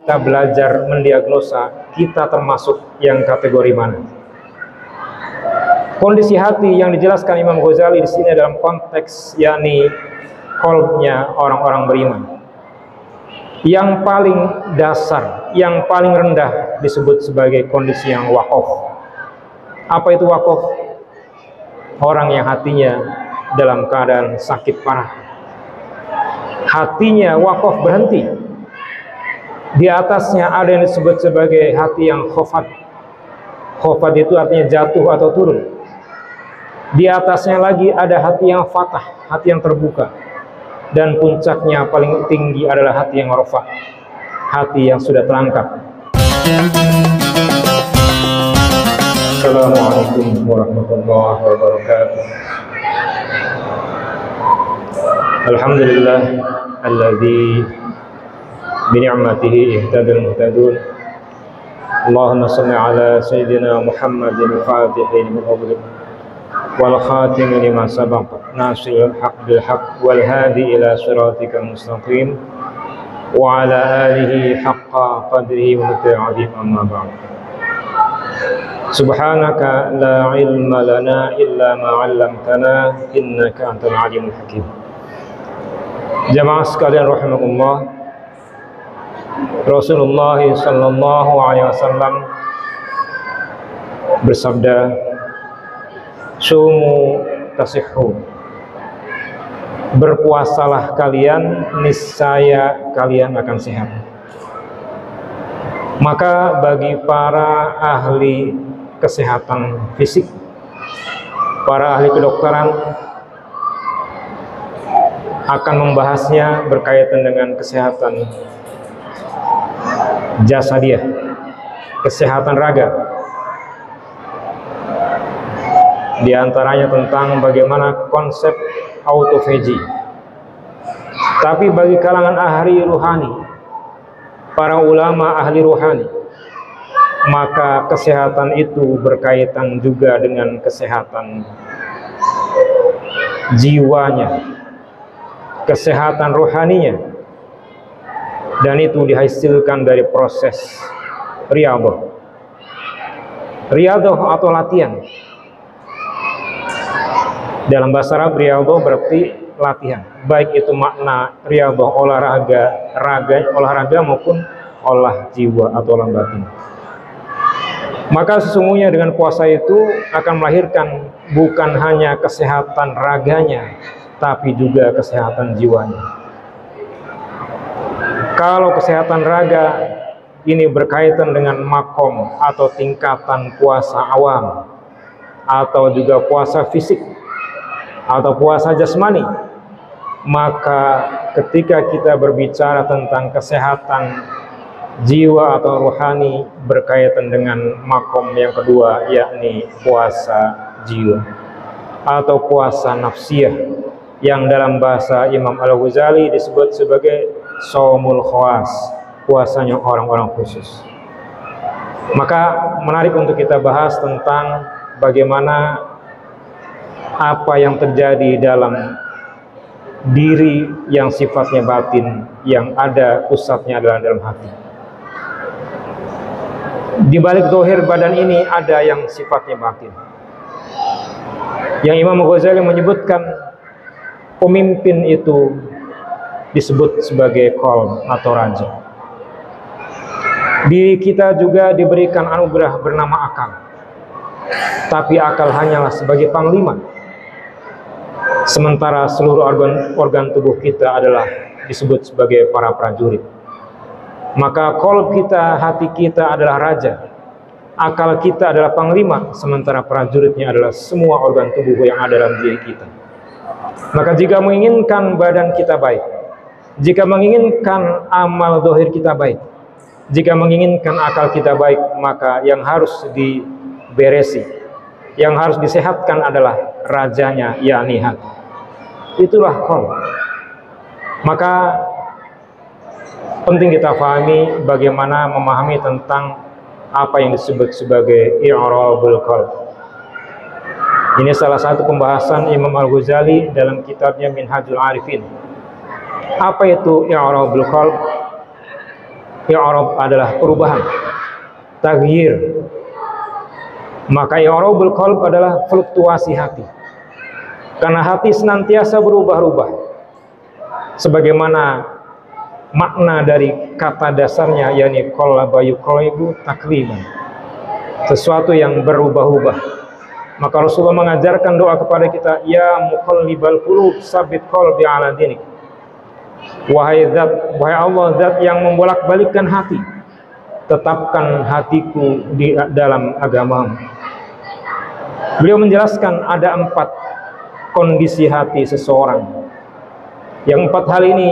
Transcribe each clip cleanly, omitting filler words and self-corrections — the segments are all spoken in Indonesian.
kita belajar mendiagnosa kita termasuk yang kategori mana. Kondisi hati yang dijelaskan Imam Ghazali di sini dalam konteks yakni qalbnya orang-orang beriman. Yang paling dasar, yang paling rendah disebut sebagai kondisi yang waqaf. Apa itu waqaf? Orang yang hatinya dalam keadaan sakit parah. Hatinya waqaf, berhenti. Di atasnya ada yang disebut sebagai hati yang khofat. Khofat itu artinya jatuh atau turun. Di atasnya lagi ada hati yang fatah, hati yang terbuka. Dan puncaknya paling tinggi adalah hati yang rafa, hati yang sudah terangkat. Assalamualaikum warahmatullahi wabarakatuh. Alhamdulillah alladzi bi ni'matihi ihtadal muhtadun. Allahumma shalli ala sayyidina Muhammadin al-Fatih lima ughliq wal khatim lima sabaq nasirul haq bil haq wal hadi ila siratikal mustaqim wa ala alihi haqqa qadrihi wa miqdarihi amma ba'd. Subhanaka la ilma lana illa ma 'allamtana innaka antal alimul hakim. Jamaah sekalian rahimakumullah, Rasulullah sallallahu alaihi wasallam bersabda, "Sumu tasihhu." Berpuasalah kalian, niscaya kalian akan sehat. Maka bagi para ahli kesehatan fisik, para ahli kedokteran akan membahasnya berkaitan dengan kesehatan jasadiah, kesehatan raga. Di antaranya tentang bagaimana konsep autofagi. Tapi bagi kalangan ahli ruhani, para ulama ahli ruhani, maka kesehatan itu berkaitan juga dengan kesehatan jiwanya, kesehatan rohaninya, dan itu dihasilkan dari proses riyadhah. Riyadhah atau latihan. Dalam bahasa Arab riyadhah berarti latihan, baik itu makna riyadhah olahraga maupun olah jiwa atau olah batin. Maka sesungguhnya dengan puasa itu akan melahirkan bukan hanya kesehatan raganya, tapi juga kesehatan jiwanya. Kalau kesehatan raga ini berkaitan dengan makom atau tingkatan puasa awam, atau juga puasa fisik, atau puasa jasmani, maka ketika kita berbicara tentang kesehatan jiwa atau rohani berkaitan dengan makom yang kedua, yakni puasa jiwa atau puasa nafsiyah, yang dalam bahasa Imam Al-Ghazali disebut sebagai shaumul khawas, puasanya orang-orang khusus. Maka menarik untuk kita bahas tentang bagaimana apa yang terjadi dalam diri yang sifatnya batin, yang ada pusatnya adalah dalam hati. Di balik zahir badan ini ada yang sifatnya batin, yang Imam Ghazali menyebutkan pemimpin itu disebut sebagai qalb atau raja. Diri kita juga diberikan anugerah bernama akal, tapi akal hanyalah sebagai panglima, sementara seluruh organ tubuh kita adalah disebut sebagai para prajurit. Maka qalb kita, hati kita adalah raja, akal kita adalah panglima, sementara prajuritnya adalah semua organ tubuh yang ada dalam diri kita. Maka jika menginginkan badan kita baik, jika menginginkan amal zahir kita baik, jika menginginkan akal kita baik, maka yang harus diberesi, yang harus disehatkan adalah rajanya, yakni hati. Itulah qalb. Maka penting kita pahami bagaimana memahami tentang apa yang disebut sebagai i'rabul qalb. Ini salah satu pembahasan Imam Al-Ghazali dalam kitabnya Minhajul Arifin. Apa itu i'rabul qalb? I'rab adalah perubahan, taghyir. Maka i'rabul qalb adalah fluktuasi hati. Karena hati senantiasa berubah-ubah. Sebagaimana makna dari kata dasarnya, yakni qallaba yuqallibu takliban, sesuatu yang berubah-ubah. Maka Rasulullah mengajarkan doa kepada kita, ya muqallibal qulub sabit qalbi ala dinik. Wahai Allah, zat yang membolak-balikkan hati, tetapkan hatiku di dalam agamamu. Beliau menjelaskan ada 4 kondisi hati seseorang. Yang 4 hal ini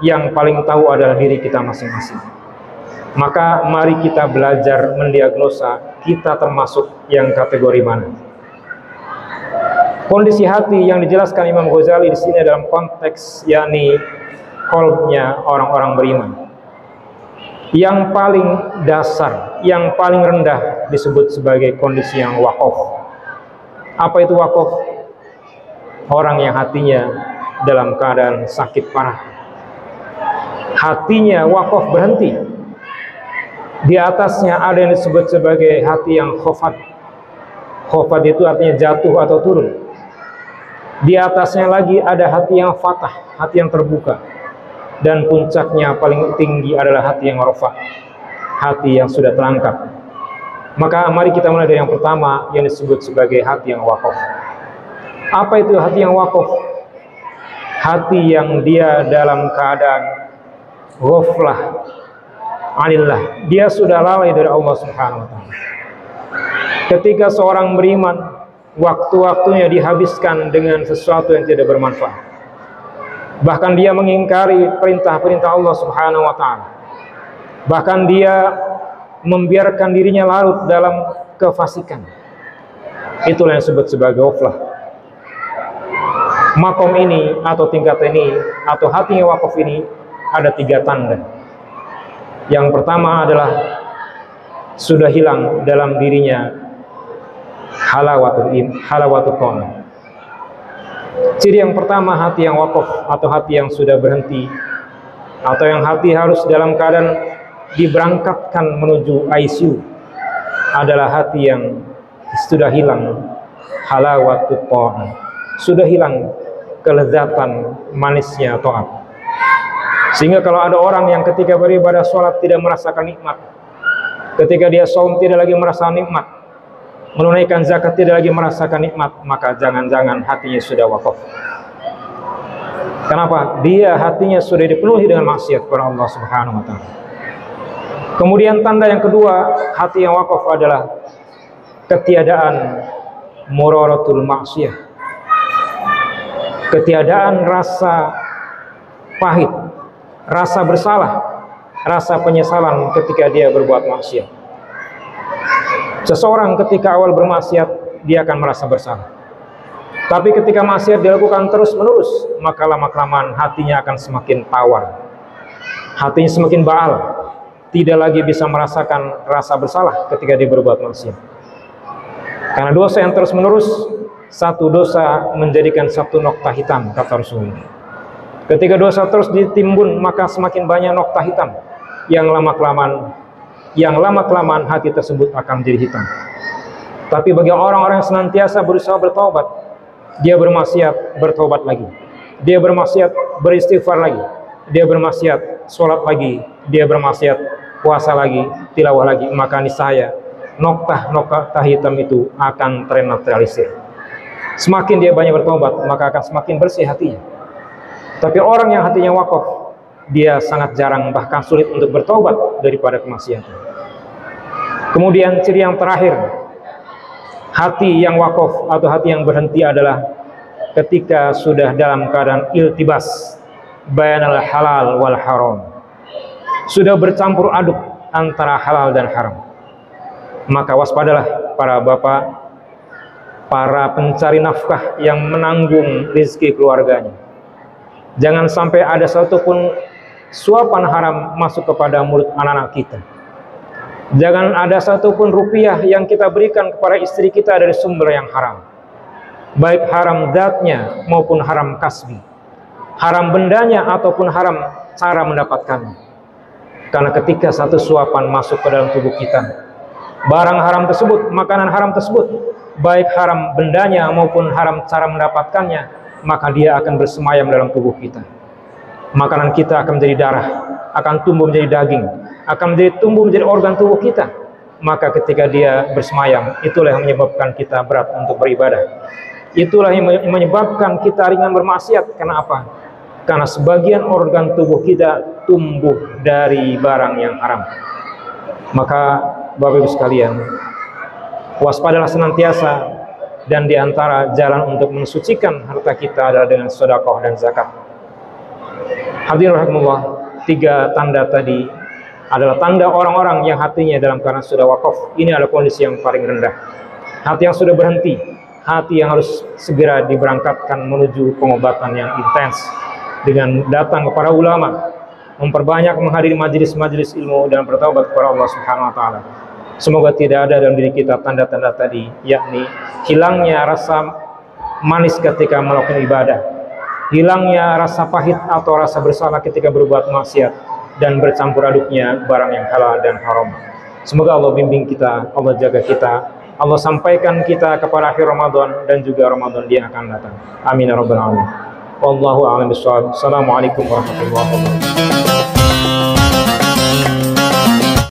yang paling tahu adalah diri kita masing-masing. Maka mari kita belajar mendiagnosa kita termasuk yang kategori mana. Kondisi hati yang dijelaskan Imam Ghazali di sini dalam konteks yakni qalbnya orang-orang beriman. Yang paling dasar, yang paling rendah disebut sebagai kondisi yang waqaf. Apa itu waqaf? Orang yang hatinya dalam keadaan sakit parah. Hatinya waqaf, berhenti. Di atasnya ada yang disebut sebagai hati yang khofat. Khofat itu artinya jatuh atau turun. Di atasnya lagi ada hati yang fatah, hati yang terbuka. Dan puncaknya paling tinggi adalah hati yang rafa, hati yang sudah terangkat. Maka mari kita mulai dari yang pertama yang disebut sebagai hati yang waqaf. Apa itu hati yang waqaf? Hati yang dia dalam keadaan ghaflah anillah, dia sudah lalai dari Allah Subhanahu wa taala. Ketika seorang beriman, waktu-waktunya dihabiskan dengan sesuatu yang tidak bermanfaat. Bahkan dia mengingkari perintah-perintah Allah Subhanahu wa taala. Bahkan dia membiarkan dirinya larut dalam kefasikan. Itulah yang disebut sebagai ghaflah. Makom ini atau tingkat ini atau hati yang waqaf ini ada 3 tanda. Yang pertama adalah sudah hilang dalam dirinya halawatul ta'ah. Ciri yang pertama hati yang waqaf atau hati yang sudah berhenti, atau yang hati harus dalam keadaan diberangkatkan menuju ICU, adalah hati yang sudah hilang halawatul ta'ah, sudah hilang kelezatan manisnya taat. Sehingga kalau ada orang yang ketika beribadah sholat tidak merasakan nikmat, ketika dia saum tidak lagi merasakan nikmat, menunaikan zakat tidak lagi merasakan nikmat, maka jangan-jangan hatinya sudah waqaf. Kenapa? Dia hatinya sudah dipenuhi dengan maksiat kepada Allah Subhanahu wa taala. Kemudian tanda yang kedua hati yang waqaf adalah ketiadaan muraratul maksiyah, ketiadaan rasa pahit, rasa bersalah, rasa penyesalan ketika dia berbuat maksiat. Seseorang ketika awal bermaksiat dia akan merasa bersalah. Tapi ketika maksiat dilakukan terus-menerus, maka lama-kelamaan hatinya akan semakin tawar. Hatinya semakin baal, tidak lagi bisa merasakan rasa bersalah ketika dia berbuat maksiat. Karena dosa yang terus-menerus, satu dosa menjadikan satu nokta hitam, kata Rasulullah. Ketika dosa terus ditimbun, maka semakin banyak nokta hitam yang lama-kelamaan hati tersebut akan menjadi hitam. Tapi bagi orang-orang yang senantiasa berusaha bertaubat, dia bermaksiat, bertaubat lagi. Dia bermaksiat, beristighfar lagi. Dia bermaksiat, sholat lagi. Dia bermaksiat, puasa lagi, tilawah lagi. Maka niscaya nokta hitam itu akan ternetralisir. Semakin dia banyak bertobat, maka akan semakin bersih hatinya. Tapi orang yang hatinya waqaf, dia sangat jarang, bahkan sulit untuk bertobat daripada kemaksiatan. Kemudian ciri yang terakhir, hati yang waqaf atau hati yang berhenti adalah ketika sudah dalam keadaan iltibas bainal halal wal haram, sudah bercampur aduk antara halal dan haram. Maka waspadalah para bapak, para pencari nafkah yang menanggung rezeki keluarganya. Jangan sampai ada satupun suapan haram masuk kepada mulut anak-anak kita. Jangan ada satupun rupiah yang kita berikan kepada istri kita dari sumber yang haram, baik haram zatnya maupun haram kasbi, haram bendanya ataupun haram cara mendapatkannya. Karena ketika satu suapan masuk ke dalam tubuh kita, barang haram tersebut, makanan haram tersebut, baik haram bendanya maupun haram cara mendapatkannya, maka dia akan bersemayam dalam tubuh kita. Makanan kita akan menjadi darah, akan tumbuh menjadi daging, akan tumbuh menjadi organ tubuh kita. Maka ketika dia bersemayam, itulah yang menyebabkan kita berat untuk beribadah. Itulah yang menyebabkan kita ringan bermaksiat. Kenapa? Karena sebagian organ tubuh kita tumbuh dari barang yang haram. Maka Bapak Ibu sekalian, waspadalah senantiasa, dan diantara jalan untuk mensucikan harta kita adalah dengan sedekah dan zakat. Hadirin rahimakumullah, 3 tanda tadi adalah tanda orang-orang yang hatinya dalam keadaan sudah wakaf. Ini adalah kondisi yang paling rendah. Hati yang sudah berhenti, hati yang harus segera diberangkatkan menuju pengobatan yang intens dengan datang kepada ulama, memperbanyak menghadiri majelis-majelis ilmu dan bertaubat kepada Allah Subhanahu wa taala. Semoga tidak ada dalam diri kita tanda-tanda tadi, yakni hilangnya rasa manis ketika melakukan ibadah, hilangnya rasa pahit atau rasa bersalah ketika berbuat maksiat, dan bercampur aduknya barang yang halal dan haram. Semoga Allah bimbing kita, Allah jaga kita, Allah sampaikan kita kepada akhir Ramadan dan juga Ramadan yang akan datang. Amin ya rabbal alamin. Wallahu a'lam bishawab. Assalamualaikum warahmatullahi wabarakatuh.